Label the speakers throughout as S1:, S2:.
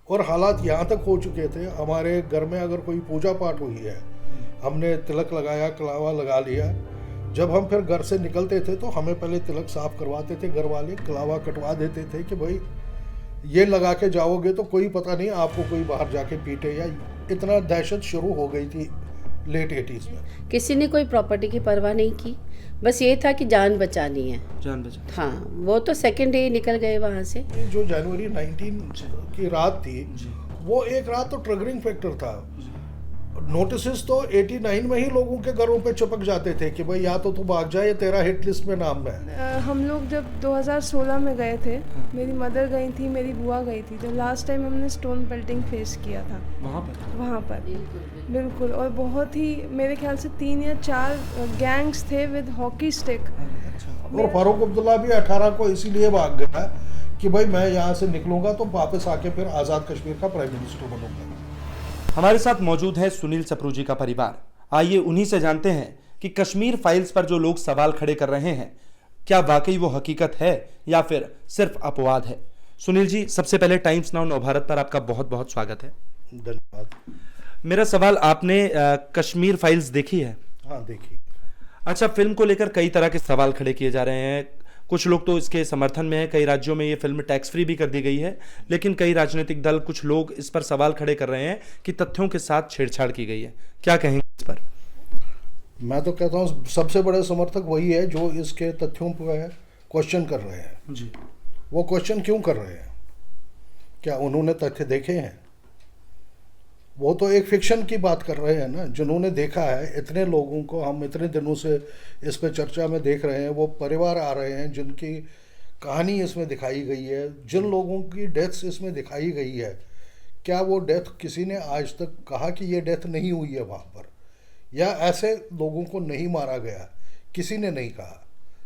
S1: और हालात यहाँ तक हो चुके थे, हमारे घर में अगर कोई पूजा पाठ हुई है, हमने तिलक लगाया, कलावा लगा लिया, जब हम फिर घर से निकलते थे तो हमें पहले तिलक साफ करवाते थे घर वाले, कलावा कटवा देते थे कि भाई ये लगा के जाओगे तो कोई पता नहीं आपको कोई बाहर जाके पीटे, या इतना दहशत शुरू हो गई थी लेट 80s में।
S2: किसी ने कोई प्रॉपर्टी की परवाह नहीं की, बस ये था कि जान बचानी है।
S3: जान बचा।
S2: हाँ, वो तो सेकेंड डे निकल गए वहाँ से।
S1: ये जो जनवरी 19 की रात थी, वो एक रात तो ट्रिगरिंग फैक्टर था। नोटिस तो 89 में ही लोगों के घरों पे चिपक जाते थे कि भाई या तो तू भाग जाए या तेरा हिट लिस्ट में नाम है।
S4: हम लोग जब 2016 में गए थे, मेरी मदर गई थी, मेरी बुआ गई थी, तो लास्ट टाइम हमने स्टोन पेल्टिंग फेस किया था वहाँ पर। बिल्कुल। और बहुत ही, मेरे ख्याल से 3 या 4 गैंग्स थे विद हॉकी स्टिक।
S1: और फारूक अब्दुल्ला भी 18 को इसीलिए भाग गया कि भाई मैं यहाँ से निकलूंगा तो वापस आके फिर आज़ाद कश्मीर का प्राइम मिनिस्टर बनूंगा।
S3: हमारे साथ मौजूद है सुनील सप्रू का परिवार। आइए उन्हीं से जानते हैं कि कश्मीर फाइल्स पर जो लोग सवाल खड़े कर रहे हैं, क्या वाकई वो हकीकत है या फिर सिर्फ अपवाद है। सुनील जी, सबसे पहले टाइम्स नाउ नवभारत पर आपका बहुत बहुत स्वागत है।
S1: धन्यवाद।
S3: मेरा सवाल, आपने कश्मीर फाइल्स देखी है?
S1: हाँ, देखी।
S3: अच्छा, फिल्म को लेकर कई तरह के सवाल खड़े किए जा रहे हैं। कुछ लोग तो इसके समर्थन में हैं, कई राज्यों में ये फिल्म टैक्स फ्री भी कर दी गई है, लेकिन कई राजनीतिक दल, कुछ लोग इस पर सवाल खड़े कर रहे हैं कि तथ्यों के साथ छेड़छाड़ की गई है। क्या कहेंगे इस पर?
S1: मैं तो कहता हूँ सबसे बड़े समर्थक वही है जो इसके तथ्यों पर क्वेश्चन कर रहे हैं
S3: जी।
S1: वो क्वेश्चन क्यों कर रहे हैं? क्या उन्होंने तथ्य देखे हैं? वो तो एक फिक्शन की बात कर रहे हैं ना। जिन्होंने देखा है, इतने लोगों को हम इतने दिनों से इस पे चर्चा में देख रहे हैं, वो परिवार आ रहे हैं जिनकी कहानी इसमें दिखाई गई है, जिन लोगों की डेथ्स इसमें दिखाई गई है, क्या वो डेथ किसी ने आज तक कहा कि ये डेथ नहीं हुई है वहाँ पर, या ऐसे लोगों को नहीं मारा गया? किसी ने नहीं कहा।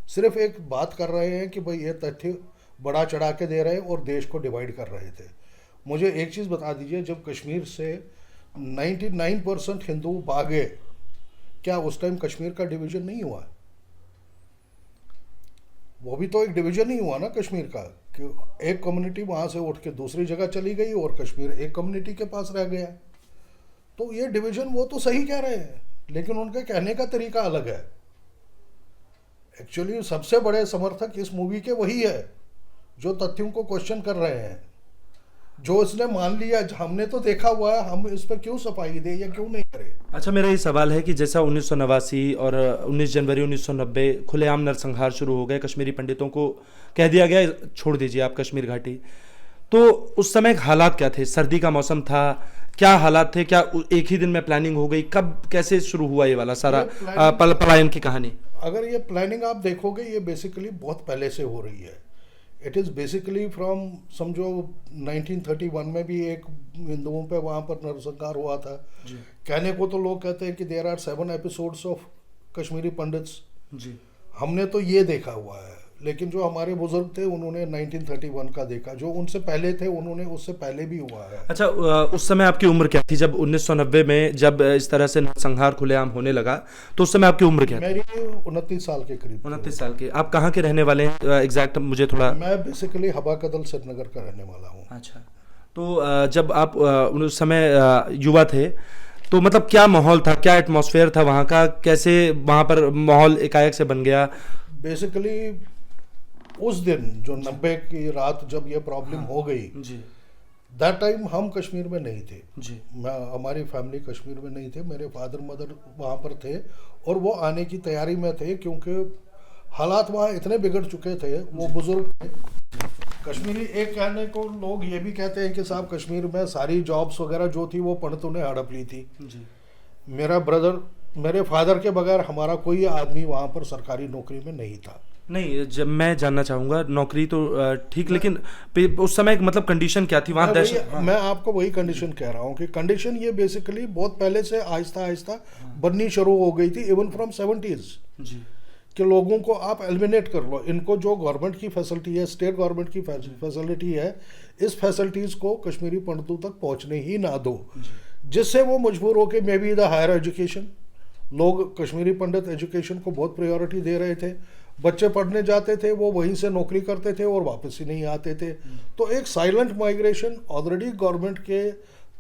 S1: सिर्फ एक बात कर रहे हैं कि भाई ये तथ्य बड़ा चढ़ा के दे रहे और देश को डिवाइड कर रहे थे। मुझे एक चीज़ बता दीजिए, जब कश्मीर से 99% हिंदू भागे, क्या उस टाइम कश्मीर का डिवीजन नहीं हुआ? वो भी तो एक डिवीजन ही हुआ ना कश्मीर का, कि एक कम्युनिटी वहाँ से उठ के दूसरी जगह चली गई और कश्मीर एक कम्युनिटी के पास रह गया। तो ये डिवीजन वो तो सही कह रहे हैं, लेकिन उनके कहने का तरीका अलग है। एक्चुअली सबसे बड़े समर्थक इस मूवी के वही है जो तथ्यों को क्वेश्चन कर रहे हैं, जो इसने मान लिया हमने तो देखा हुआ है, हम इस पर क्यों सफाई दें या क्यों नहीं करें।
S3: अच्छा, मेरा ये सवाल है कि जैसा 1989 और 19 जनवरी 1990 खुलेआम नरसंहार शुरू हो गए, कश्मीरी पंडितों को कह दिया गया छोड़ दीजिए आप कश्मीर घाटी, तो उस समय हालात क्या थे? सर्दी का मौसम था, क्या हालात थे? क्या एक ही दिन में प्लानिंग हो गई? कब कैसे शुरू हुआ ये वाला सारा पलायन की कहानी?
S1: अगर ये प्लानिंग आप देखोगे, ये बेसिकली बहुत पहले से हो रही है। इट इज़ बेसिकली फ्रॉम, समझो 1931 में भी एक हिंदुओं पे वहाँ पर नरसंहार हुआ था। कहने को तो लोग कहते हैं कि there are 7 episodes of Kashmiri Pandits.
S3: जी।
S1: हमने तो ये देखा हुआ है, लेकिन जो हमारे बुजुर्ग थे उन्होंने 1931 का देखा, जो उनसे पहले थे उन्होंने उससे पहले भी हुआ है।
S3: अच्छा, उस समय आपकी उम्र क्या थी जब 1990 में जब इस तरह से नरसंहार खुलेआम होने लगा? तो उस समय आपकी उम्र क्या थी?
S1: मेरी 29 साल के करीब।
S3: 29 साल के। आप कहाँ के रहने वाले हैं एग्जैक्ट? मुझे थोड़ा।
S1: मैं बेसिकली हवा कदल श्रीनगर का रहने वाला हूँ।
S3: अच्छा, तो जब आप उस समय युवा थे, तो मतलब क्या माहौल था, क्या एटमॉस्फेयर था वहाँ का? कैसे वहाँ पर माहौल एकाएक से बन गया?
S1: बेसिकली उस दिन जो 90 की रात जब ये प्रॉब्लम हो गई,
S3: जी,
S1: दैट टाइम हम कश्मीर में नहीं थे।
S3: जी।
S1: हमारी फैमिली कश्मीर में नहीं थे, मेरे फादर मदर वहाँ पर थे और वो आने की तैयारी में थे, क्योंकि हालात वहाँ इतने बिगड़ चुके थे। वो बुजुर्ग थे कश्मीरी। एक कहने को लोग ये भी कहते हैं कि साहब कश्मीर में सारी जॉब्स वगैरह जो थी वो पंडितों ने हड़प ली थी।
S3: जी।
S1: मेरा ब्रदर, मेरे फादर के बगैर हमारा कोई आदमी वहाँ पर सरकारी नौकरी में नहीं था।
S3: नहीं, जब मैं जानना चाहूँगा, नौकरी तो ठीक, लेकिन उस समय मतलब कंडीशन क्या थी वहाँ?
S1: मैं आपको वही कंडीशन कह रहा हूँ कि कंडीशन ये बेसिकली बहुत पहले से आहिस्ता आहिस्ता बननी शुरू हो गई थी, इवन फ्रॉम 70s।
S3: जी।
S1: कि लोगों को आप एलिमिनेट कर लो, इनको जो गवर्नमेंट की फैसिलिटी है, स्टेट गवर्नमेंट की फैसिलिटी है, इस फैसिलिटीज़ को कश्मीरी पंडितों तक पहुँचने ही ना दो, जिससे वो मजबूर हो के may be the higher education. लोग कश्मीरी पंडित एजुकेशन को बहुत प्रायोरिटी दे रहे थे। बच्चे पढ़ने जाते थे, वो वहीं से नौकरी करते थे और वापस ही नहीं आते थे। तो एक साइलेंट माइग्रेशन ऑलरेडी गवर्नमेंट के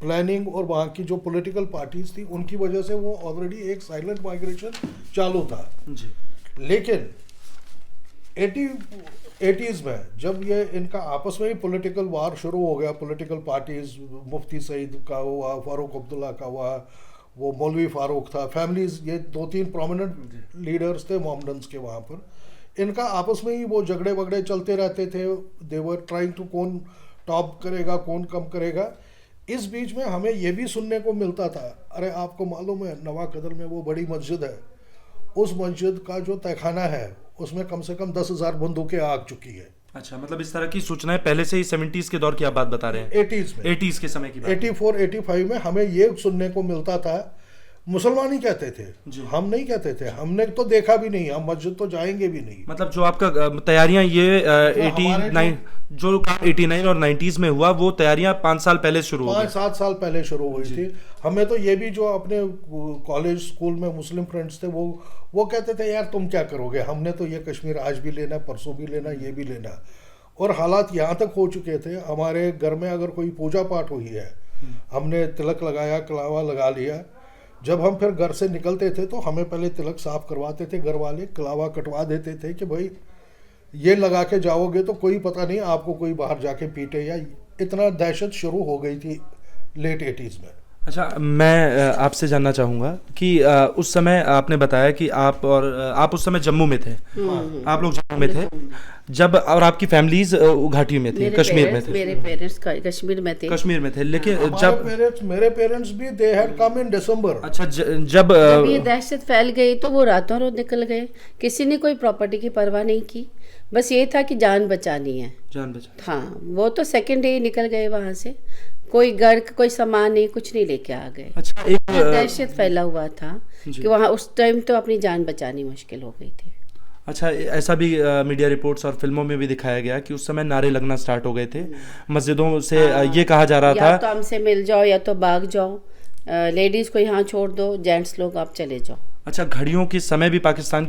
S1: प्लानिंग और वहाँ की जो पॉलिटिकल पार्टीज थी उनकी वजह से वो ऑलरेडी एक साइलेंट माइग्रेशन चालू था। लेकिन 80s में जब ये इनका आपस में ही पॉलिटिकल वार शुरू हो गया, पॉलिटिकल पार्टीज, मुफ्ती सईद का हुआ, फारूक अब्दुल्ला का हुआ, वो मौलवी फारूक था, फैमिलीज, ये 2-3 प्रोमिनेंट लीडर्स थे मोहम्मडन्स के वहाँ पर, इनका आपस में ही वो झगड़े वगड़े चलते रहते थे। दे वर ट्राइंग टू कौन टॉप करेगा, कौन कम करेगा। इस बीच में हमें ये भी सुनने को मिलता था, अरे आपको मालूम है नवा कदल में वो बड़ी मस्जिद है, उस मस्जिद का जो तहखाना है उसमें कम से कम 10,000 बंदूकें आग चुकी है।
S3: अच्छा, मतलब इस तरह की सूचनाएं पहले से ही 70s के दौर की आप बात बता रहे हैं?
S1: 80s में,
S3: 80s के समय की बात।
S1: 84-85 में हमें ये सुनने को मिलता था। मुसलमान ही कहते थे, हम नहीं कहते थे, हमने तो देखा भी नहीं, हम मस्जिद तो जाएंगे भी नहीं।
S3: मतलब जो आपका तैयारियां ये 89 और 90s में हुआ, वो तैयारियां 5 साल पहले शुरू हो गई,
S1: 5-7 साल पहले शुरू हुई थी। हमें तो ये भी जो अपने कॉलेज स्कूल में मुस्लिम फ्रेंड्स थे वो कहते थे यार तुम क्या करोगे, हमने तो ये कश्मीर आज भी लेना, परसों भी लेना, ये भी लेना। और हालात यहाँ तक हो चुके थे, हमारे घर में अगर कोई पूजा पाठ हुई है, हमने तिलक लगाया, कलावा लगा लिया, जब हम फिर घर से निकलते थे तो हमें पहले तिलक साफ करवाते थे घर वाले, कलावा कटवा देते थे कि भाई ये लगा के जाओगे तो कोई पता नहीं आपको कोई बाहर जाके पीटे, या इतना दहशत शुरू हो गई थी लेट 80s में।
S3: अच्छा, मैं आपसे जानना चाहूँगा कि उस समय आपने बताया कि आप उस समय जम्मू में थे, आप लोग जम्मू में थे जब, और आपकी फैमिलीज घाटी में थी, कश्मीर में थे।
S2: मेरे पेरेंट्स कश्मीर में थे,
S3: लेकिन
S1: जब मेरे पेरेंट्स भी दे हैड कम इन दिसंबर।
S3: अच्छा, जब
S2: ये दहशत फैल गई तो वो रातों रात निकल गए, किसी ने कोई प्रॉपर्टी की परवाह नहीं की, बस ये था कि जान बचानी है, जान बचा। हाँ, वो तो सेकंड डे निकल गए वहाँ से, कोई घर का कोई सामान नहीं, कुछ नहीं लेके आ गए।
S3: अच्छा, एक
S2: दहशत फैला हुआ था कि वहाँ उस टाइम तो अपनी जान बचानी मुश्किल हो गई थी।
S3: अच्छा, ऐसा भी मीडिया रिपोर्ट्स और फिल्मों में भी दिखाया गया कि उस समय नारे लगना स्टार्ट हो गए थे मस्जिदों से। ये कहा जा रहा था
S2: या तो हमसे मिल जाओ या तो भाग जाओ, लेडीज को यहाँ छोड़ दो, जेंट्स लोग आप चले जाओ।
S3: अच्छा, घड़ियों के समय भी पाकिस्तान,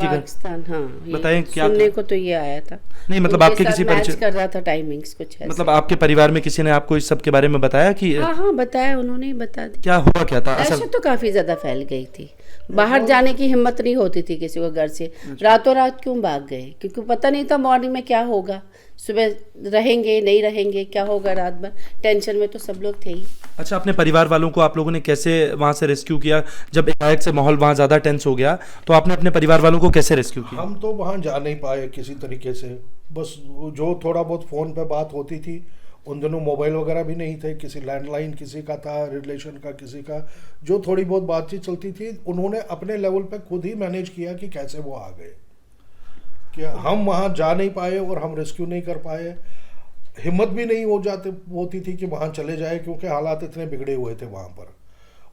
S3: हाँ,
S2: बताएं क्या सुनने को तो ये आया था।
S3: नहीं, मतलब आपके किसी
S2: परिचय कर रहा था टाइमिंग्स कुछ ऐसे।
S3: मतलब आपके परिवार में किसी ने आपको इस सब के बारे में बताया कि?
S2: हाँ, बताया, उन्होंने ही बता दिया।
S3: क्या हुआ, क्या था?
S2: ऐसा तो काफी ज्यादा फैल गई थी, बाहर जाने की हिम्मत नहीं होती थी किसी को घर से। रातों रात क्यों भाग गए? क्योंकि पता नहीं था मॉर्निंग में क्या होगा, सुबह रहेंगे नहीं रहेंगे, क्या होगा, रात भर टेंशन में तो सब लोग थे ही।
S3: अच्छा, अपने परिवार वालों को आप लोगों ने कैसे वहाँ से रेस्क्यू किया? जब एकाएक से माहौल वहाँ ज़्यादा टेंस हो गया तो आपने अपने परिवार वालों को कैसे रेस्क्यू किया?
S1: हम तो वहाँ जा नहीं पाए किसी तरीके से, बस जो थोड़ा बहुत फ़ोन पे बात होती थी, उन दिनों मोबाइल वगैरह भी नहीं थे, किसी लैंडलाइन किसी का था, रिलेशन का किसी का, जो थोड़ी बहुत बातचीत चलती थी उन्होंने अपने लेवल पे खुद ही मैनेज किया कि कैसे वो आ गए। कि हम वहाँ जा नहीं पाए और हम रेस्क्यू नहीं कर पाए, हिम्मत भी नहीं होती थी कि वहाँ चले जाए, क्योंकि हालात इतने बिगड़े हुए थे वहाँ पर।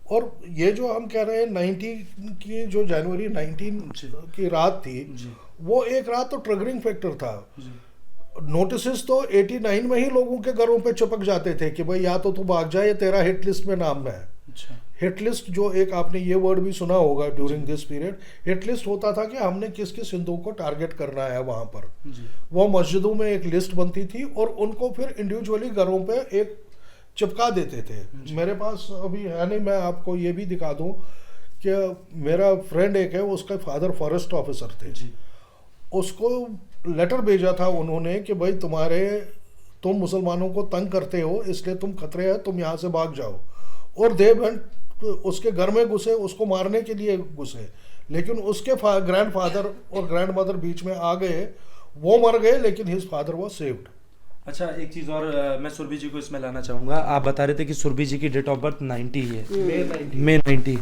S1: और ये जो हम कह रहे हैं 90 की जो जनवरी 19 की रात थी, वो एक रात तो ट्रिगरिंग फैक्टर था। नोटिस तो 89 में ही लोगों के घरों पे चिपक जाते थे कि भाई या तो तू भाग जाए या तेरा हिट लिस्ट में नाम है। हिट लिस्ट, जो एक आपने ये वर्ड भी सुना होगा during this period, hit list होता था कि हमने किस किस हिंदुओं को टारगेट करना है वहाँ पर। वो मस्जिदों में एक लिस्ट बनती थी और उनको फिर इंडिविजुअली घरों पे एक चिपका देते थे। मेरे पास अभी है नहीं, मैं आपको ये भी दिखा दूँ कि मेरा फ्रेंड एक है, उसका फादर फॉरेस्ट ऑफिसर थे, उसको लेटर भेजा था उन्होंने कि भाई तुम मुसलमानों को तंग करते हो, इसलिए तुम खतरे हैं, तुम यहाँ से भाग जाओ। और दे वेंट, उसके घर में घुसे, उसको मारने के लिए घुसे, लेकिन उसके ग्रैंडफादर और ग्रैंडमदर बीच में आ गए, वो मर गए लेकिन हिज फादर वाज सेव्ड।
S3: अच्छा, एक चीज़ और मैं सुरभि जी को इसमें लाना चाहूँगा। आप बता रहे थे कि सुरभि जी की डेट ऑफ बर्थ 90 है, मई 90।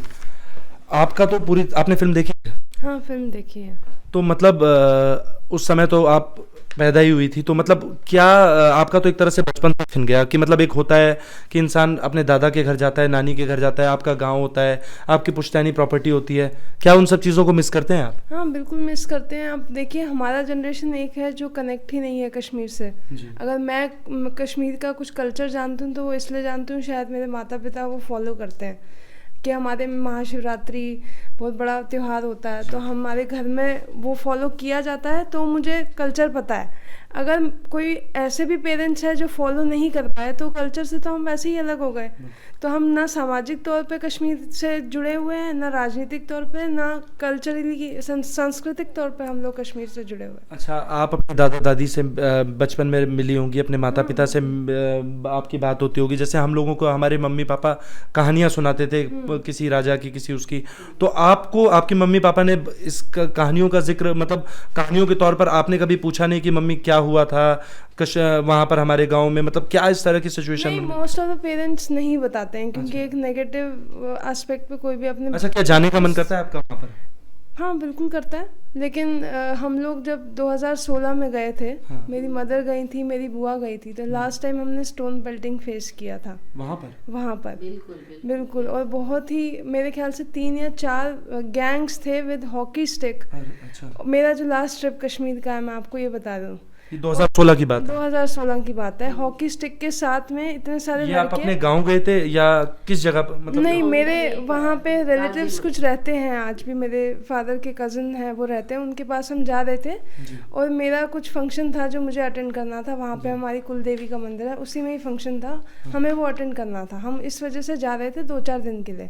S3: आपका तो पूरी, आपने फिल्म देखी है?
S4: हाँ, फिल्म देखी है।
S3: तो मतलब उस समय तो आप पैदा ही हुई थी, तो मतलब क्या आपका तो एक तरह से बचपन तक छिन गया कि मतलब एक होता है कि इंसान अपने दादा के घर जाता है, नानी के घर जाता है, आपका गांव होता है, आपकी पुश्तैनी प्रॉपर्टी होती है, क्या उन सब चीज़ों को मिस करते हैं आप?
S4: हाँ, बिल्कुल मिस करते हैं। अब देखिए, हमारा जनरेशन एक है जो कनेक्ट ही नहीं है कश्मीर से। अगर मैं कश्मीर का कुछ कल्चर जानती हूँ तो वो इसलिए जानती हूँ, शायद मेरे माता पिता वो फॉलो करते हैं। कि हमारे में महाशिवरात्रि बहुत बड़ा त्यौहार होता है, तो हमारे घर में वो फॉलो किया जाता है, तो मुझे कल्चर पता है। अगर कोई ऐसे भी पेरेंट्स है जो फॉलो नहीं कर पाए तो कल्चर से तो हम वैसे ही अलग हो गए। तो हम ना सामाजिक तौर पे कश्मीर से जुड़े हुए हैं, ना राजनीतिक तौर पे, ना कल्चरली सांस्कृतिक तौर पे हम लोग कश्मीर से जुड़े हुए हैं।
S3: अच्छा, आप अपने दादा दादी से बचपन में मिली होंगी, अपने माता पिता से आपकी बात होती होगी। जैसे हम लोगों को हमारे मम्मी पापा कहानियाँ सुनाते थे किसी राजा की, किसी उसकी, तो आपको आपके मम्मी पापा ने इस कहानियों का जिक्र, मतलब कहानियों के तौर पर आपने कभी पूछा नहीं कि मम्मी क्या हुआ था वहाँ पर हमारे गांव में, मतलब क्या इस तरह की सिचुएशन?
S4: नहीं, मोस्ट ऑफ द पेरेंट्स नहीं बताते हैं, क्योंकि एक नेगेटिव एस्पेक्ट पे कोई भी अपने।
S3: अच्छा, क्या जाने का मन करता है आपका वहाँ पर?
S4: हाँ, बिल्कुल करता है, लेकिन हम लोग जब 2016 में गए थे, मेरी मदर गई थी, मेरी बुआ गई थी, तो लास्ट टाइम हमने स्टोन पेल्टिंग फेस किया था वहाँ पर। बिल्कुल। और बहुत ही, मेरे ख्याल से 3 या 4 गैंग्स थे विद हॉकी स्टिक।
S3: अच्छा।
S4: मेरा जो लास्ट ट्रिप कश्मीर का है, मैं आपको ये बता दूँ,
S3: 2016 की बात है।
S4: 2016 की बात है। हॉकी स्टिक के साथ में इतने सारे
S3: ये
S4: लड़के।
S3: आप अपने गांव गए थे या किस जगह पर? मतलब
S4: नहीं, मेरे वहाँ पे रिलेटिव्स कुछ रहते हैं, आज भी मेरे फादर के कज़न हैं, वो रहते हैं, उनके पास हम जा रहे थे। और मेरा कुछ फंक्शन था जो मुझे अटेंड करना था। वहाँ पे हमारी कुल देवी का मंदिर है, उसी में ही फंक्शन था, हमें वो अटेंड करना था। हम इस वजह से जा रहे थे 2-4 दिन के लिए।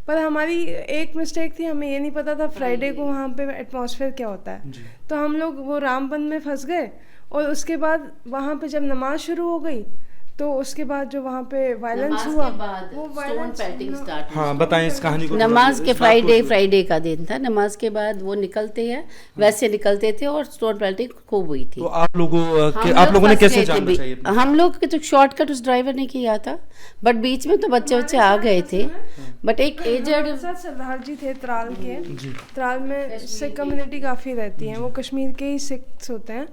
S4: पर हमारी एक मिस्टेक थी, हमें ये नहीं पता था फ्राइडे को वहाँ पे एटमॉस्फेयर क्या होता है। तो हम लोग वो रामबन में फंस गए, और उसके बाद वहाँ पे जब नमाज शुरू हो गई, तो उसके बाद जो वहाँ पे वायलेंस हुआ, वो वायलेंस
S2: स्टार्ट।
S3: हाँ, बताएं इस कहानी को।
S2: नमाज के फ्राइडे का दिन था, नमाज के बाद वो निकलते हैं, वैसे निकलते थे, और स्टोन पेल्टिंग खूब हुई थी।
S3: तो आप लोगों ने कैसे जान बचाई?
S2: हम लोग के तो शॉर्टकट उस ड्राइवर ने किया था, बट बीच में तो बच्चे आ गए थे। बट एक एजेड
S4: सरदार जी थे त्राल के। त्राल में सिख कम्युनिटी काफ़ी रहती है, वो कश्मीर के ही सिख्स होते हैं,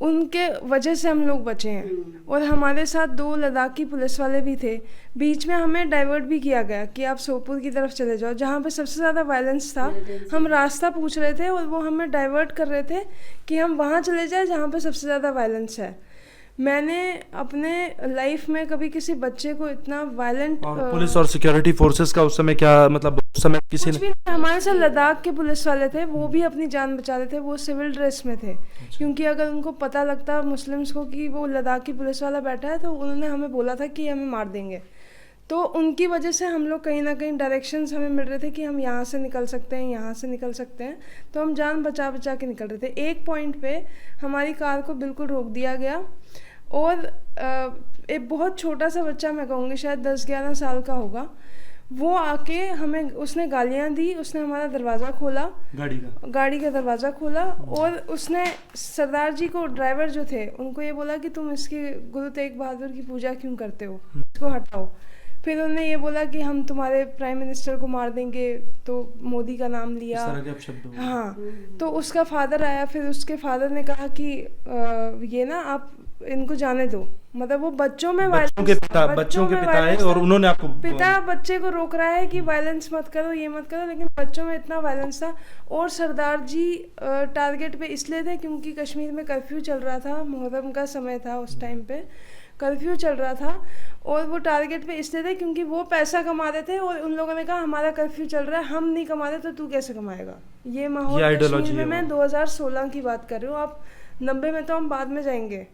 S4: उनके वजह से हम लोग बचे हैं। और हमारे साथ 2 लद्दाखी पुलिस वाले भी थे। बीच में हमें डाइवर्ट भी किया गया कि आप सोपुर की तरफ चले जाओ, जहाँ पे सबसे ज़्यादा वायलेंस था। हम रास्ता पूछ रहे थे और वो हमें डाइवर्ट कर रहे थे कि हम वहाँ चले जाए जहाँ पे सबसे ज़्यादा वायलेंस है। मैंने अपने लाइफ में कभी किसी बच्चे को इतना वायलेंट।
S3: पुलिस और सिक्योरिटी फोर्सेस का उस समय क्या, मतलब उस समय किसी ने?
S4: हमारे साथ लद्दाख के पुलिस वाले थे, वो भी अपनी जान बचा रहे थे, वो सिविल ड्रेस में थे। क्योंकि अगर उनको पता लगता मुस्लिम्स को कि वो लद्दाखी पुलिस वाला बैठा है, तो उन्होंने हमें बोला था कि हमें मार देंगे। तो उनकी वजह से हम लोग कहीं ना कहीं डायरेक्शंस हमें मिल रहे थे कि हम यहाँ से निकल सकते हैं, यहाँ से निकल सकते हैं। तो हम जान बचा बचा के निकल रहे थे। एक पॉइंट पे हमारी कार को बिल्कुल रोक दिया गया, और एक बहुत छोटा सा बच्चा, मैं कहूँगी शायद 10-11 साल का होगा, वो आके हमें, उसने गालियाँ दी, उसने हमारा दरवाज़ा खोला, गाड़ी का दरवाज़ा खोला, और उसने सरदार जी को, ड्राइवर जो थे, उनको ये बोला कि तुम इसकी गुरु तेग बहादुर की पूजा क्यों करते हो, इसको हटाओ। फिर उन्होंने ये बोला कि हम तुम्हारे प्राइम मिनिस्टर को मार देंगे, तो मोदी का नाम लिया। हाँ, तो उसका फादर आया, फिर उसके फादर ने कहा कि ये ना आप इनको जाने दो। मतलब वो बच्चों के पिता है, और उन्होंने आपको, पिता बच्चे को रोक रहा है कि वायलेंस मत करो, ये मत करो, लेकिन बच्चों में इतना वायलेंस था। और सरदार जी टारगेट पे इसलिए थे क्योंकि कश्मीर में कर्फ्यू चल रहा था, मुहर्रम का समय था, उस टाइम पे कर्फ्यू चल रहा था, और वो टारगेट पे इसलिए थे क्योंकि वो पैसा कमा रहे थे, और उन लोगों ने कहा हमारा कर्फ्यू चल रहा है, हम नहीं कमा रहे तो तू कैसे कमाएगा। ये माहौल कश्मीर में, मैं 2016 की बात कर रही हूँ, आप 90 में तो हम बाद में जाएंगे,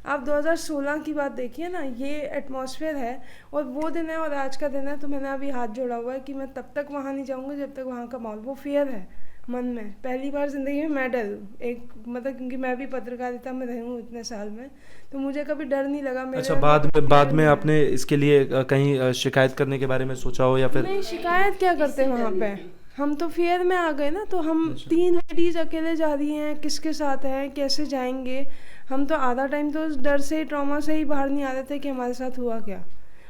S4: आप 2016 की बात देखिए ना, ये एटमॉस्फेयर है। और वो दिन है और आज का दिन है, तो मैंने अभी हाथ जोड़ा हुआ है कि मैं तब तक वहाँ नहीं जाऊँगी जब तक वहाँ का माहौल, वो फियर है मन में। पहली बार ज़िंदगी में मैं डरूँ, एक मतलब, क्योंकि मैं भी पत्रकारिता में रही हूँ इतने साल में, तो मुझे कभी डर नहीं लगा।
S3: अच्छा, बाद में आपने इसके लिए कहीं शिकायत करने के बारे में सोचा हो, या फिर? नहीं,
S4: शिकायत क्या करते हैं वहाँ पे, हम तो फियर में आ गए ना। तो हम 3 लेडीज़ अकेले जा रही हैं, किसके साथ हैं, कैसे जाएंगे। हम तो आधा टाइम तो उस डर से, ट्रॉमा से ही बाहर नहीं आ रहे थे कि हमारे साथ हुआ क्या।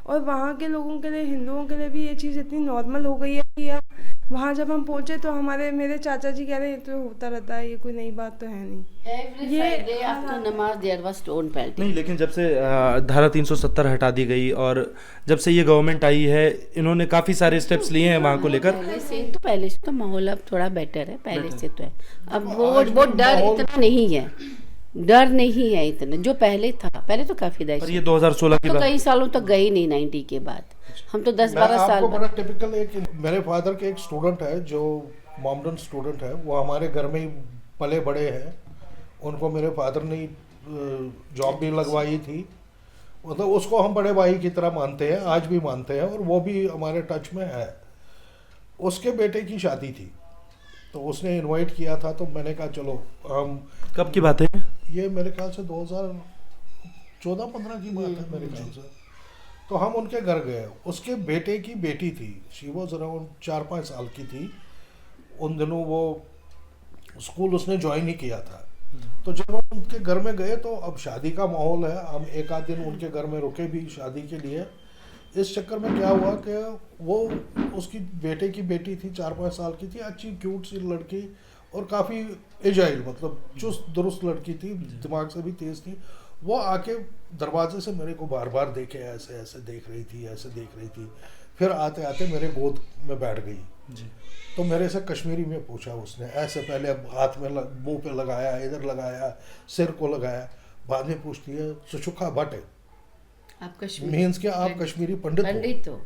S4: और वहाँ के लोगों के लिए, हिंदुओं के लिए भी ये चीज़ इतनी नॉर्मल हो गई है कि अब वहाँ जब हम पहुँचे तो मेरे चाचा जी कह रहे हैं तो होता रहता है, ये कोई नई बात तो है नहीं।
S2: ये आफ्टर नमाज देयर वाज स्टोन पेल्टिंग।
S3: नहीं, लेकिन जब से धारा 370 हटा दी गई और जब से ये गवर्नमेंट आई है, इन्होंने काफ़ी सारे स्टेप्स लिए हैं वहाँ को लेकर।
S2: पहले से तो माहौल अब थोड़ा बेटर है, पहले से तो है। अब वो डर इतना नहीं है, डर नहीं है इतना जो पहले था। पहले तो काफी
S3: ये 2016 की
S2: तो कई सालों तक गई नहीं 90 के बाद। हम तो 10-12 साल
S1: आपको बड़ा टिपिकल एक, मेरे फादर के एक स्टूडेंट है जो मॉमडन स्टूडेंट है, वो हमारे घर में ही पले बड़े हैं। उनको मेरे फादर ने जॉब भी लगवाई थी, मतलब उसको हम बड़े भाई की तरह मानते हैं, आज भी मानते हैं, और वो भी हमारे टच में है। उसके बेटे की शादी थी तो उसने इनवाइट किया था, तो मैंने कहा चलो हम।
S3: कब की बात है?
S1: ये मेरे ख्याल से 2014-15 की बात है मेरे ख्याल से। तो हम उनके घर गए, उसके बेटे की बेटी थी, शी वॉज अराउंड 4-5 साल की थी उन दिनों। वो स्कूल उसने ज्वाइन ही किया था। तो जब हम उनके घर में गए तो अब शादी का माहौल है, हम एक आध दिन उनके घर में रुके भी शादी के लिए। इस चक्कर में क्या हुआ कि वो उसकी बेटे की बेटी थी, 4-5 साल की थी, अच्छी क्यूट सी लड़की और काफ़ी एजाइल, मतलब चुस्त दुरुस्त लड़की थी, दिमाग से भी तेज़ थी। वो आके दरवाजे से मेरे को बार बार देखे, ऐसे ऐसे देख रही थी, ऐसे देख रही थी। फिर आते आते मेरे गोद में बैठ गई जी। तो मेरे से कश्मीरी में पूछा उसने, ऐसे पहले हाथ में मुंह पे लगाया, इधर लगाया, सिर को लगाया, बाद में पूछती है सुचुखा भट्ट
S2: आप कश्मीरी
S1: मीन्स कि आप कश्मीरी पंडित हो?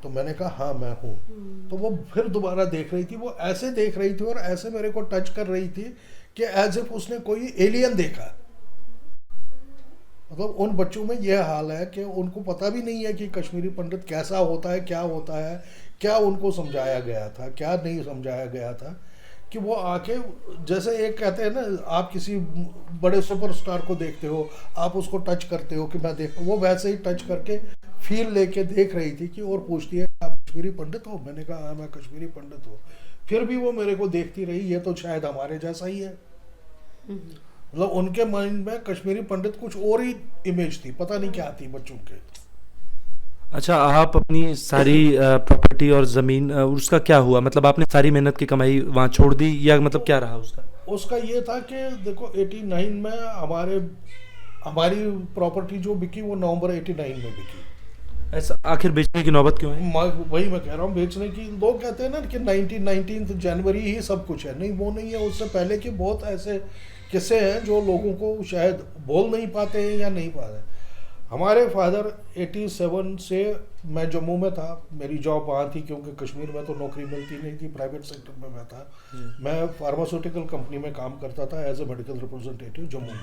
S1: तो मैंने कहा हाँ मैं हूँ। तो वो फिर दोबारा देख रही थी, वो ऐसे देख रही थी और ऐसे मेरे को टच कर रही थी कि एज इफ उसने कोई एलियन देखा। मतलब उन बच्चों में यह हाल है कि उनको पता भी नहीं है कि कश्मीरी पंडित कैसा होता है, क्या होता है, क्या उनको समझाया गया था, क्या नहीं समझाया गया था। कि वो आके, जैसे एक कहते हैं ना, आप किसी बड़े सुपरस्टार को देखते हो, आप उसको टच करते हो कि मैं देख, वो वैसे ही टच करके फील लेके देख रही थी कि, और पूछती है आप कश्मीरी पंडित हो? मैंने कहा हाँ मैं कश्मीरी पंडित हूँ। फिर भी वो मेरे को देखती रही, ये तो शायद हमारे जैसा ही है। मतलब उनके माइंड में कश्मीरी पंडित कुछ और ही इमेज थी, पता नहीं क्या थी बच्चों के।
S3: अच्छा, आप अपनी सारी प्रॉपर्टी और ज़मीन, उसका क्या हुआ? मतलब आपने सारी मेहनत की कमाई वहाँ छोड़ दी या मतलब क्या रहा उसका?
S1: उसका ये था कि देखो 89 में हमारी प्रॉपर्टी जो बिकी वो नवंबर 89 में बिकी।
S3: ऐसा आखिर बेचने की नौबत क्यों है?
S1: वही मैं कह रहा हूँ, बेचने की। लोग कहते हैं ना कि 19 जनवरी ही सब कुछ है, नहीं वो नहीं है। उससे पहले के बहुत ऐसे किस्से हैं जो लोगों को शायद बोल नहीं पाते हैं या नहीं पाते। हमारे फादर 87 से, मैं जम्मू में था, मेरी जॉब वहाँ थी क्योंकि कश्मीर में तो नौकरी मिलती नहीं थी, प्राइवेट सेक्टर में मैं था। मैं फार्मास्यूटिकल कंपनी में काम करता था as a medical representative Jammu में।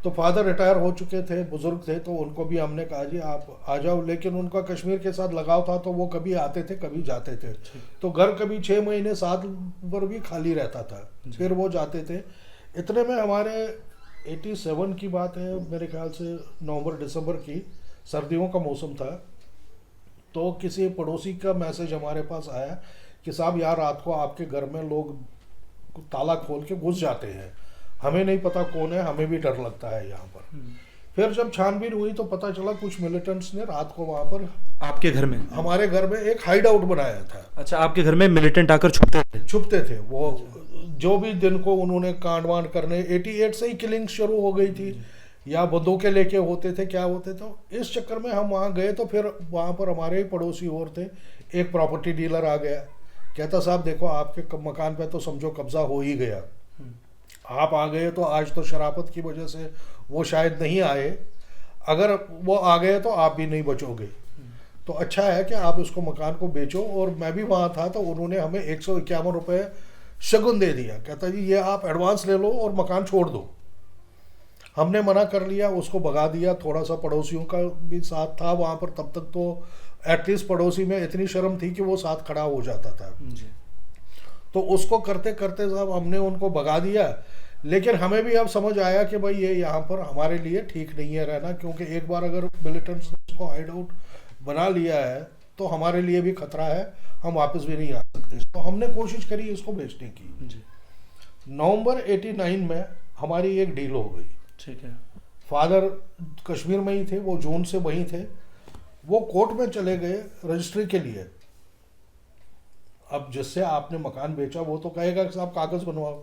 S1: तो फादर रिटायर हो चुके थे, बुजुर्ग थे, तो उनको भी हमने कहा जी आप आ जाओ। लेकिन उनका कश्मीर के साथ लगाव था तो वो कभी आते थे कभी जाते थे। तो घर कभी 6 महीने 7 पर भी खाली रहता था, फिर वो जाते थे। इतने में हमारे 87 की बात है मेरे ख्याल से, नवंबर दिसंबर की, सर्दियों का मौसम था। तो किसी पड़ोसी का मैसेज हमारे पास आया कि साहब यार रात को आपके घर में लोग ताला खोल के घुस जाते हैं, हमें नहीं पता कौन है, हमें भी डर लगता है यहाँ पर। फिर जब छानबीन हुई तो पता चला कुछ मिलिटेंट्स ने रात को वहाँ पर
S3: आपके घर में,
S1: हमारे घर में एक हाइड आउट बनाया था।
S3: अच्छा, आपके घर में मिलिटेंट आकर छुपते थे। वो
S1: जो भी दिन को उन्होंने कांड वांड करने, 88 से ही किलिंग शुरू हो गई थी, या बंदूकें लेके होते थे, क्या होते। तो इस चक्कर में हम वहाँ गए तो फिर वहाँ पर हमारे ही पड़ोसी और थे, एक प्रॉपर्टी डीलर आ गया, कहता साहब देखो आपके मकान पे तो समझो कब्जा हो ही गया, आप आ गए तो आज तो शराफत की वजह से वो शायद नहीं आए, अगर वो आ गए तो आप भी नहीं बचोगे, तो अच्छा है कि आप इसको मकान को बेचो। और मैं भी वहाँ था तो उन्होंने हमें 151 रुपये शगुन दे दिया, कहता जी ये आप एडवांस ले लो और मकान छोड़ दो। हमने मना कर लिया, उसको भगा दिया। थोड़ा सा पड़ोसियों का भी साथ था वहाँ पर, तब तक तो एटलीस्ट पड़ोसी में इतनी शर्म थी कि वो साथ खड़ा हो जाता था जी। तो उसको करते करते साहब हमने उनको भगा दिया। लेकिन हमें भी अब समझ आया कि भाई ये यहाँ पर हमारे लिए ठीक नहीं है रहना, क्योंकि एक बार अगर मिलिटेंट्स ने इसको हाइड आउट बना लिया है तो हमारे लिए भी खतरा है, हम वापस भी नहीं आ सकते। तो हमने कोशिश करी इसको बेचने की जी। नवंबर 89 में हमारी एक डील हो गई,
S3: ठीक है।
S1: फादर कश्मीर में ही थे, वो जून से वहीं थे। वो कोर्ट में चले गए रजिस्ट्री के लिए। अब जिससे आपने मकान बेचा वो तो कहेगा कि साहब कागज बनवाओ।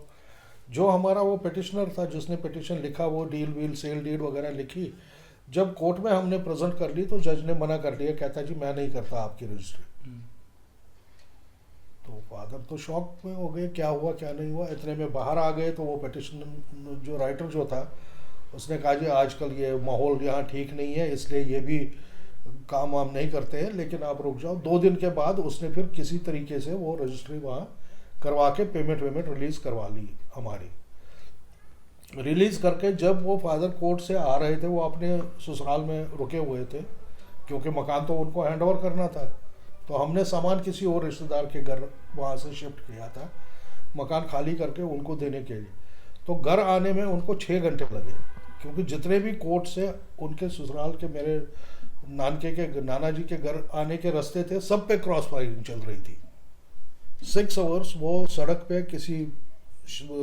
S1: जो हमारा वो पिटिशनर था जिसने पिटिशन लिखा, वो डील वील सेल डीड वगैरह लिखी, जब कोर्ट में हमने प्रेजेंट कर ली तो जज ने मना कर दिया, कहता जी मैं नहीं करता आपकी रजिस्ट्री। तो फादर तो शॉक में हो गए, क्या हुआ क्या नहीं हुआ। इतने में बाहर आ गए तो वो पिटिशन जो राइटर जो था उसने कहा जी आजकल ये माहौल यहाँ ठीक नहीं है, इसलिए ये भी काम वाम नहीं करते हैं, लेकिन आप रुक जाओ। 2 दिन के बाद उसने फिर किसी तरीके से वो रजिस्ट्री वहाँ करवा के पेमेंट रिलीज करवा ली हमारी। रिलीज करके जब वो फादर कोर्ट से आ रहे थे, वो अपने ससुराल में रुके हुए थे क्योंकि मकान तो उनको हैंड ओवर करना था। तो हमने सामान किसी और रिश्तेदार के घर वहाँ से शिफ्ट किया था, मकान खाली करके उनको देने के लिए। तो घर आने में उनको 6 घंटे लगे, क्योंकि जितने भी कोर्ट से उनके ससुराल के मेरे नाना जी के घर आने के रास्ते थे, सब पे क्रॉस फायरिंग चल रही थी। 6 आवर्स वो सड़क पे किसी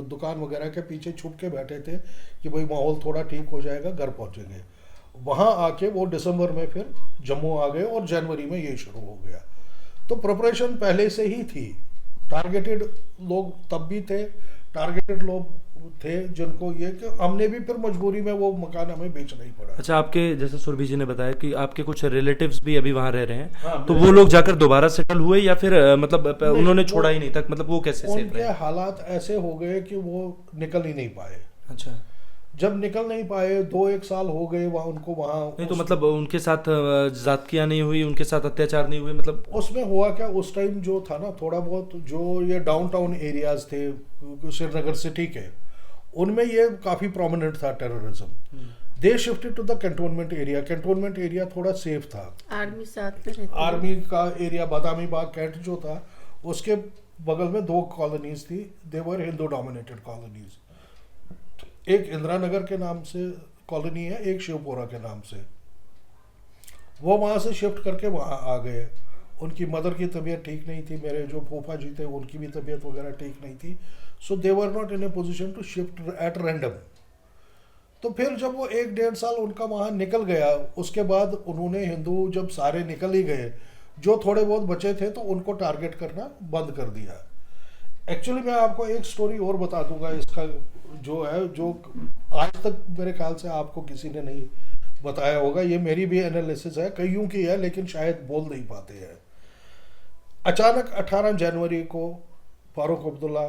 S1: दुकान वगैरह के पीछे छुप के बैठे थे कि भाई माहौल थोड़ा ठीक हो जाएगा, घर पहुंचेंगे। वहाँ आके वो दिसंबर में फिर जम्मू आ गए और जनवरी में ये शुरू हो गया। तो प्रिपरेशन पहले से ही थी। टारगेटेड लोग तब भी थे, टारगेटेड लोग थे जिनको ये कि हमने भी फिर मजबूरी में वो मकान हमें बेचना ही पड़ा।
S3: अच्छा, आपके जैसे सुरभि जी ने बताया कि आपके कुछ रिलेटिव्स भी अभी वहाँ रह रहे हैं।
S1: हाँ,
S3: तो वो लोग जाकर दोबारा सेटल हुए या फिर मतलब उन्होंने छोड़ा ही नहीं तक, मतलब वो कैसे सेफ
S1: उनके
S3: रहे?
S1: हालात ऐसे हो गए कि वो निकल ही नहीं पाए।
S3: अच्छा,
S1: जब निकल नहीं पाए 2-1 साल हो गए वहाँ उनको वहाँ।
S3: नहीं तो मतलब उनके साथ जातियाँ नहीं हुई, उनके साथ अत्याचार नहीं हुए, मतलब
S1: उसमें हुआ क्या, उस टाइम जो था ना, थोड़ा बहुत जो ये डाउनटाउन एरियाज थे श्रीनगर सिटी के, उनमें ये काफ़ी प्रोमिनेंट था terrorism. They shifted to the cantonment area. Cantonment area थोड़ा सेफ था,
S2: आर्मी साथ में रहती है।
S1: आर्मी का एरिया बादामी बाग कैंट जो था, उसके बगल में 2 कॉलोनीज थी। दे वर हिंदू डोमिनेटेड कॉलोनीज। एक इंदिरा नगर के नाम से कॉलोनी है, एक शिवपुरा के नाम से। वो वहाँ से शिफ्ट करके वहाँ आ गए। उनकी मदर की तबीयत ठीक नहीं थी, मेरे जो फूफा जी थे उनकी भी तबीयत वगैरह ठीक नहीं थी। So they were not in a position to shift at random. तो फिर जब वो 1-1.5 साल उनका वहाँ निकल गया, उसके बाद उन्होंने हिंदू जब सारे निकल ही गए, जो थोड़े बहुत बचे थे तो उनको टारगेट करना बंद कर दिया। एक्चुअली मैं आपको एक स्टोरी और बता दूंगा इसका, जो है जो आज तक मेरे ख्याल से आपको किसी ने नहीं बताया होगा। ये मेरी भी एनालिसिस है, कईयों की है, लेकिन शायद बोल नहीं पाते हैं। अचानक 18 जनवरी को फारूक अब्दुल्ला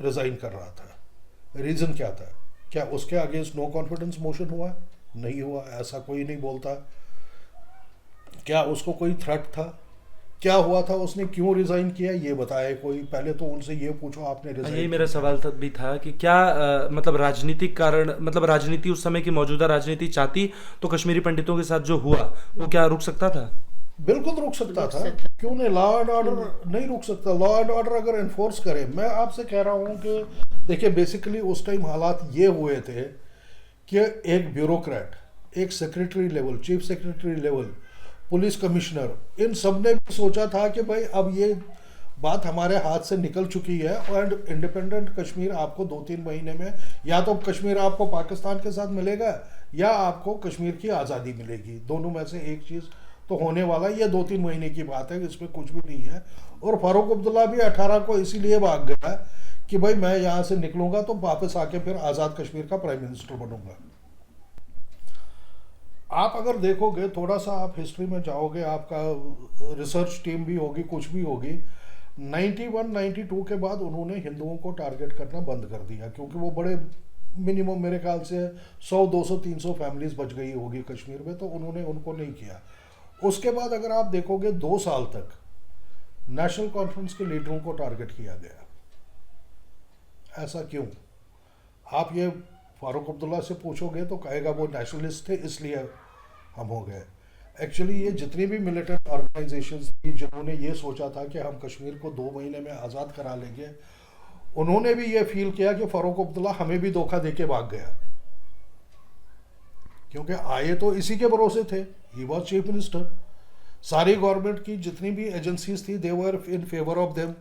S1: रिजाइन कर रहा था। रीज़न क्या था? क्या उसके अगेंस्ट नो कॉन्फिडेंस मोशन हुआ? नहीं हुआ, ऐसा कोई नहीं बोलता। क्या उसको कोई थ्रेट था? क्या हुआ था? उसने क्यों रिजाइन किया ये बताए कोई? पहले तो उनसे ये पूछो आपने रिजाइन।
S3: यही मेरा सवाल भी था कि क्या मतलब राजनीतिक कारण, मतलब राजनीति उस समय की मौजूदा राजनीति चाहती तो कश्मीरी पंडितों के साथ जो हुआ वो क्या रुक सकता था?
S1: बिल्कुल रुक सकता था, क्यों नहीं? लॉ एंड ऑर्डर नहीं रुक सकता? लॉ एंड ऑर्डर अगर एनफोर्स करे। मैं आपसे कह रहा हूँ कि देखिए, बेसिकली उस टाइम हालात ये हुए थे कि एक ब्यूरोक्रेट, एक secretary level, chief secretary level, police commissioner, इन सब ने भी सोचा था कि भाई अब ये बात हमारे हाथ से निकल चुकी है एंड इंडिपेंडेंट कश्मीर आपको 2-3 महीने में या तो कश्मीर आपको पाकिस्तान के साथ मिलेगा या आपको कश्मीर की आज़ादी मिलेगी। दोनों में से एक चीज़ तो होने वाला। ये 2-3 महीने की बात है, इसमें कुछ भी नहीं है। और फारूक अब्दुल्ला भी 18 को इसीलिए भाग गया कि भाई मैं यहाँ से निकलूंगा तो वापस आके फिर आज़ाद कश्मीर का प्राइम मिनिस्टर बनूंगा। आप अगर देखोगे, थोड़ा सा आप हिस्ट्री में जाओगे, आपका रिसर्च टीम भी होगी, कुछ भी होगी, 91-92 के बाद उन्होंने हिंदुओं को टारगेट करना बंद कर दिया, क्योंकि वो बड़े मिनिमम मेरे ख्याल से 100, 200, 300 फैमिलीज बच गई होगी कश्मीर में, तो उन्होंने उनको नहीं किया। उसके बाद अगर आप देखोगे 2 साल तक नेशनल कॉन्फ्रेंस के लीडरों को टारगेट किया गया। ऐसा क्यों? आप ये फारूक अब्दुल्ला से पूछोगे तो कहेगा वो नेशनलिस्ट थे इसलिए हम हो गए। एक्चुअली ये जितनी भी मिलिटेंट ऑर्गेनाइजेशंस थी जिन्होंने ये सोचा था कि हम कश्मीर को 2 महीने में आज़ाद करा लेंगे, उन्होंने भी ये फील किया कि फारूक अब्दुल्ला हमें भी धोखा देके भाग गया, क्योंकि आए तो इसी के भरोसे थे। He was chief minister. सारी गवर्नमेंट की जितनी भी एजेंसीज थी दे वर इन फेवर ऑफ देम।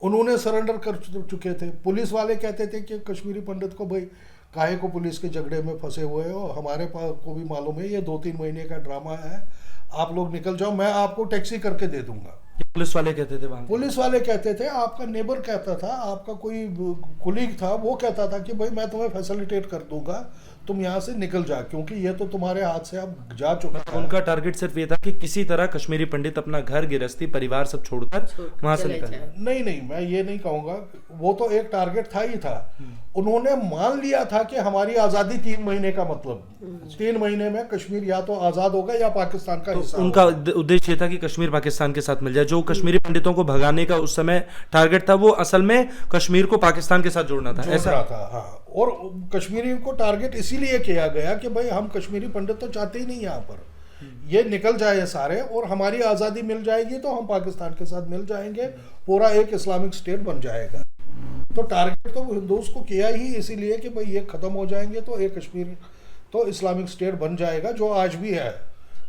S1: उन्होंने सरेंडर कर चुके थे। पुलिस वाले कहते थे कि कश्मीरी पंडित को भाई काहे को पुलिस के झगड़े में फंसे हुए हो, हमारे पास को भी मालूम है ये 2-3 महीने का ड्रामा है, आप लोग निकल जाओ, मैं आपको टैक्सी करके दे दूंगा।
S3: पुलिस वाले कहते थे वहाँ?
S1: पुलिस वाले कहते थे, आपका नेबर कहता था, आपका कोई कुलीग था, वो कहता था कि भाई मैं तुम्हें फैसिलिटेट कर दूंगा, तुम यहाँ से निकल जा, क्योंकि ये तो तुम्हारे हाथ से अब जा चुका है।
S3: उनका टारगेट सिर्फ ये था कि किसी तरह कश्मीरी पंडित अपना घर, गृहस्थी, परिवार सब छोड़कर वहां से निकल।
S1: नहीं, मैं ये नहीं कहूंगा, वो तो एक टारगेट था ही था। उन्होंने मान लिया था कि हमारी आजादी 3 महीने का मतलब 3 महीने में कश्मीर या तो आजाद होगा या पाकिस्तान का हिस्सा होगा।
S3: उनका उद्देश्य था कि कश्मीर पाकिस्तान के साथ मिल जाए। जो कश्मीरी पंडितों को भगाने का उस समय टारगेट था, वो असल में कश्मीर को पाकिस्तान के साथ जोड़ना था, ऐसा
S1: था। हाँ, और कश्मीरी को टारगेट इसीलिए किया गया कि भाई हम कश्मीरी पंडित तो चाहते ही नहीं यहाँ पर, ये निकल जाए सारे और हमारी आज़ादी मिल जाएगी तो हम पाकिस्तान के साथ मिल जाएंगे, पूरा एक इस्लामिक स्टेट बन जाएगा। तो टारगेट तो हिंदूज को किया ही इसीलिए कि भाई ये ख़त्म हो जाएंगे तो एक कश्मीर तो इस्लामिक स्टेट बन जाएगा, जो आज भी है।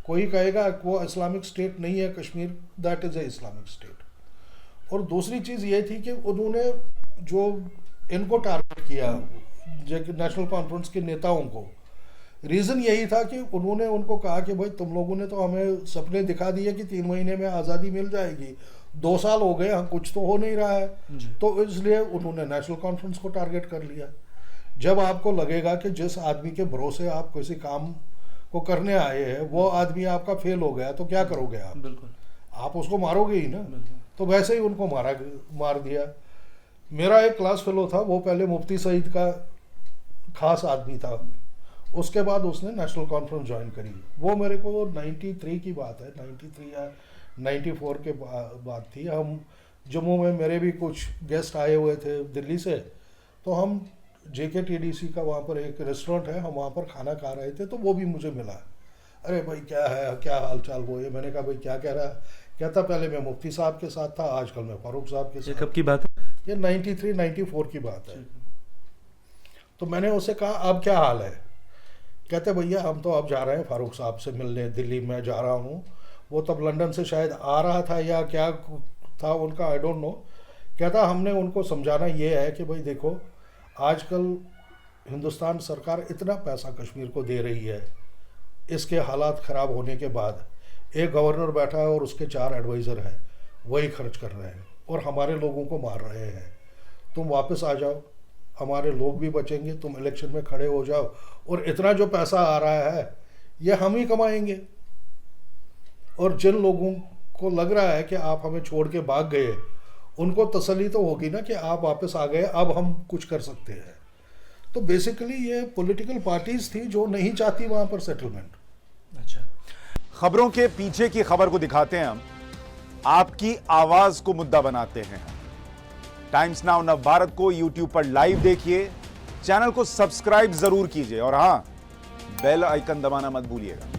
S1: कोई कहेगा वो इस्लामिक स्टेट नहीं है Kashmir, that is a Islamic state. और दूसरी चीज़ ये थी कि उन्होंने जो इनको टारगेट किया, नेशनल कॉन्फ्रेंस के नेताओं को, रीज़न यही था कि उन्होंने उनको कहा कि भाई तुम लोगों ने तो हमें सपने दिखा दिए कि 3 महीने में आज़ादी मिल जाएगी, 2 साल हो गए, हम कुछ तो हो नहीं रहा है। तो इसलिए उन्होंने नेशनल कॉन्फ्रेंस को टारगेट कर लिया। जब आपको लगेगा कि जिस आदमी के भरोसे आप किसी काम को करने आए हैं वो आदमी आपका फेल हो गया तो क्या करोगे आप?
S3: बिल्कुल,
S1: आप उसको मारोगे ही ना। तो वैसे ही उनको मार दिया। मेरा एक क्लास फेलो था, वो पहले मुफ्ती सईद का खास आदमी था, उसके बाद उसने नेशनल कॉन्फ्रेंस ज्वाइन करी। वो मेरे को 93 की बात है, 93 या 94 के बात थी। हम जम्मू में, मेरे भी कुछ गेस्ट आए हुए थे दिल्ली से, तो हम JKTDC का वहाँ पर एक रेस्टोरेंट है, हम वहाँ पर खाना खा रहे थे, तो वो भी मुझे मिला। अरे भाई क्या है, क्या हाल चाल? वो ये, मैंने कहा भाई क्या कह रहा है? कहता पहले मैं मुफ्ती साहब के साथ था, आजकल मैं फारूक साहब के साथ।
S3: कब की बात है?
S1: ये 93-94 की बात है। तो मैंने उससे कहा अब क्या हाल है? कहते भैया हम तो अब जा रहे हैं फारूक साहब से मिलने, दिल्ली में जा रहा हूँ। वो तब लंदन से शायद आ रहा था या क्या था उनका, आई डोंट नो। कहता हमने उनको समझाना ये है कि भाई देखो, आजकल हिंदुस्तान सरकार इतना पैसा कश्मीर को दे रही है, इसके हालात ख़राब होने के बाद एक गवर्नर बैठा है और उसके 4 एडवाइज़र हैं, वही खर्च कर रहे हैं और हमारे लोगों को मार रहे हैं। तुम वापस आ जाओ, हमारे लोग भी बचेंगे, तुम इलेक्शन में खड़े हो जाओ और इतना जो पैसा आ रहा है ये हम ही कमाएंगे। और जिन लोगों को लग रहा है कि आप हमें छोड़ के भाग गए, उनको तसल्ली तो होगी ना कि आप वापस आ गए, अब हम कुछ कर सकते हैं। तो बेसिकली ये पॉलिटिकल पार्टीज थी जो नहीं चाहती वहाँ पर सेटलमेंट।
S3: अच्छा,
S5: खबरों के पीछे की खबर को दिखाते हैं हम, आपकी आवाज को मुद्दा बनाते हैं। टाइम्स नाउ नव भारत को YouTube पर लाइव देखिए, चैनल को सब्सक्राइब जरूर कीजिए और हां, बेल आइकन दबाना मत भूलिएगा।